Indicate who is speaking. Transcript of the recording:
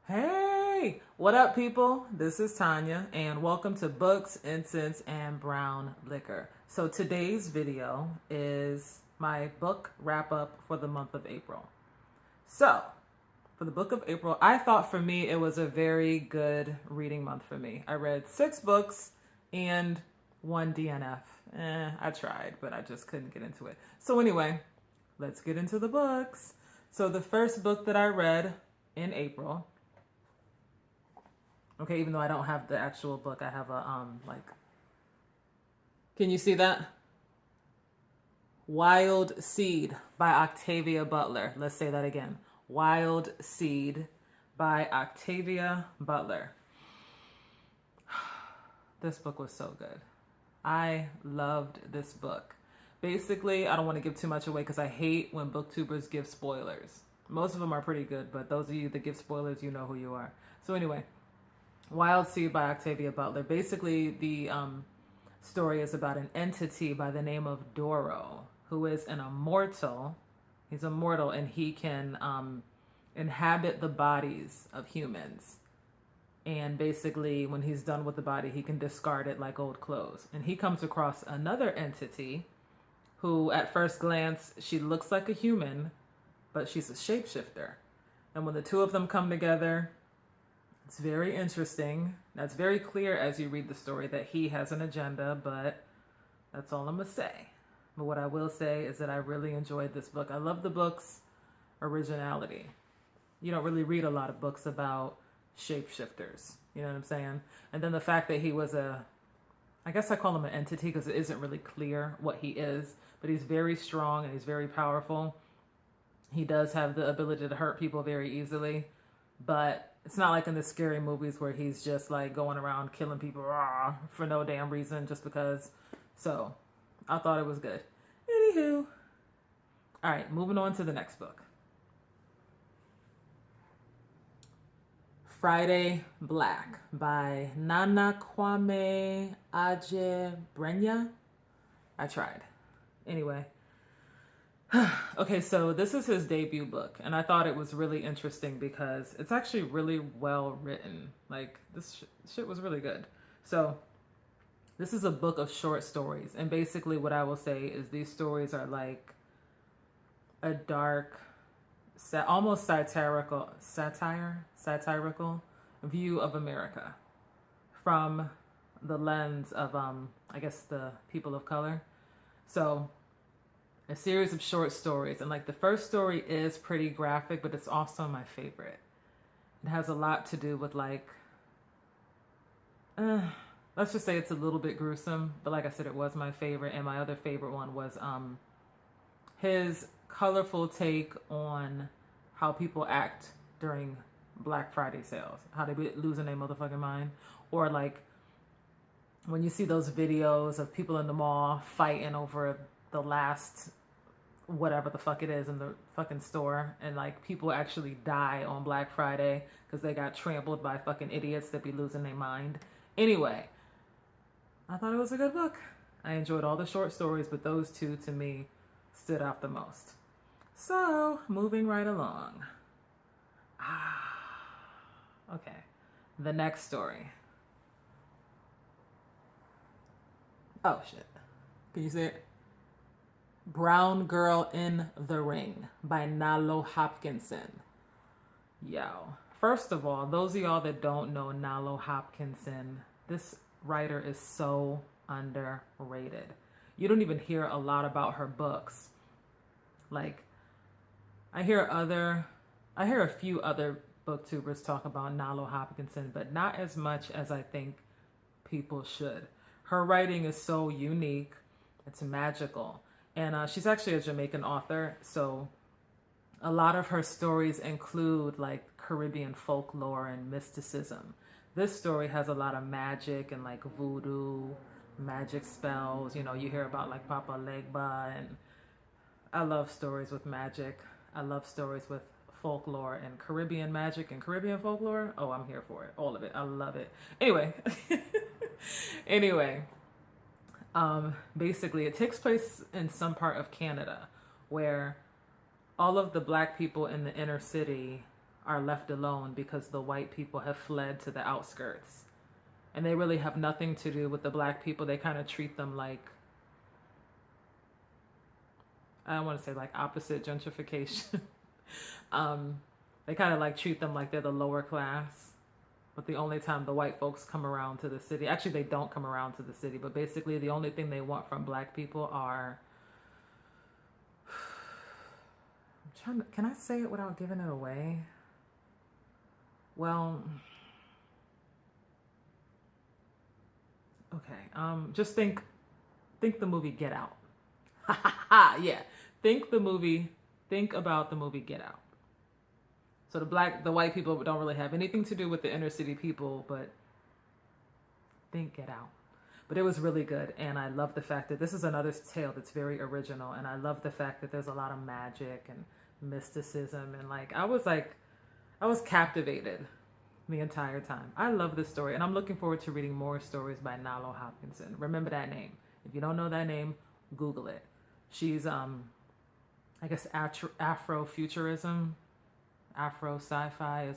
Speaker 1: Hey, what up, people? This is Tanya, and welcome to Books, Incense, and Brown Liquor. So, today's video is my book wrap up for the month of April. So, for the book of April, I thought for me it was a very good reading month for me. I read 6 books and 1 DNF. I tried, but I just couldn't get into it. So, anyway, let's get into the books. So, the first book that I read in April. Okay, even though I don't have the actual book, I have a can you see that? Wild Seed by Octavia Butler. Let's say that again. Wild Seed by Octavia Butler. This book was so good. I loved this book. Basically, I don't want to give too much away because I hate when booktubers give spoilers. Most of them are pretty good, but those of you that give spoilers, you know who you are. So anyway, Wild Seed by Octavia Butler. Basically, the story is about an entity by the name of Doro, who is an immortal. He's immortal, and he can inhabit the bodies of humans. And basically, when he's done with the body, he can discard it like old clothes. And he comes across another entity who, at first glance, she looks like a human, but she's a shapeshifter. And when the two of them come together, it's very interesting. That's very clear as you read the story that he has an agenda, but that's all I'm going to say. But what I will say is that I really enjoyed this book. I love the book's originality. You don't really read a lot of books about shapeshifters. You know what I'm saying? And then the fact that he was I guess I call him an entity because it isn't really clear what he is, but he's very strong and he's very powerful. He does have the ability to hurt people very easily, but it's not like in the scary movies where he's just like going around killing people for no damn reason just because. So I thought it was good. Anywho. All right, moving on to the next book. Friday Black by Nana Kwame Adjei-Brenyah. I tried. Anyway. Okay, so this is his debut book, and I thought it was really interesting because it's actually really well written. Like, this shit was really good. So, this is a book of short stories, and basically what I will say is these stories are like a dark, almost satirical view of America from the lens of, I guess, the people of color. So, a series of short stories, and like the first story is pretty graphic, but it's also my favorite. It has a lot to do with like let's just say it's a little bit gruesome, but like I said, it was my favorite. And my other favorite one was his colorful take on how people act during Black Friday sales, how they be losing their motherfucking mind, or like when you see those videos of people in the mall fighting over the last whatever the fuck it is in the fucking store, and like people actually die on Black Friday because they got trampled by fucking idiots that be losing their mind. Anyway, I thought it was a good book. I enjoyed all the short stories, but those two to me stood out the most. So, moving right along. Okay. The next story. Oh shit. Can you see it? Brown Girl in the Ring by Nalo Hopkinson. Yo. First of all, those of y'all that don't know Nalo Hopkinson, this writer is so underrated. You don't even hear a lot about her books. Like, I hear a few other booktubers talk about Nalo Hopkinson, but not as much as I think people should. Her writing is so unique. It's magical. And she's actually a Jamaican author, so a lot of her stories include like Caribbean folklore and mysticism. This story has a lot of magic and like voodoo, magic spells. You know, you hear about like Papa Legba, and I love stories with magic. I love stories with folklore and Caribbean magic and Caribbean folklore. Oh, I'm here for it. All of it. I love it. Anyway. Basically, it takes place in some part of Canada where all of the Black people in the inner city are left alone because the white people have fled to the outskirts. And they really have nothing to do with the black people. They kind of treat them like, I don't want to say like opposite gentrification. They kind of like treat them like they're the lower class. But the only time the white folks come around to the city, actually they don't come around to the city, but basically the only thing they want from black people are, can I say it without giving it away? Well, okay. Just think the movie Get Out. Yeah. Think about the movie Get Out. So the white people don't really have anything to do with the inner city people, but think Get Out. But it was really good, and I love the fact that this is another tale that's very original, and I love the fact that there's a lot of magic and mysticism, and I was captivated the entire time. I love this story, and I'm looking forward to reading more stories by Nalo Hopkinson. Remember that name. If you don't know that name, Google it. She's, I guess, Afrofuturism, Afro sci-fi as well.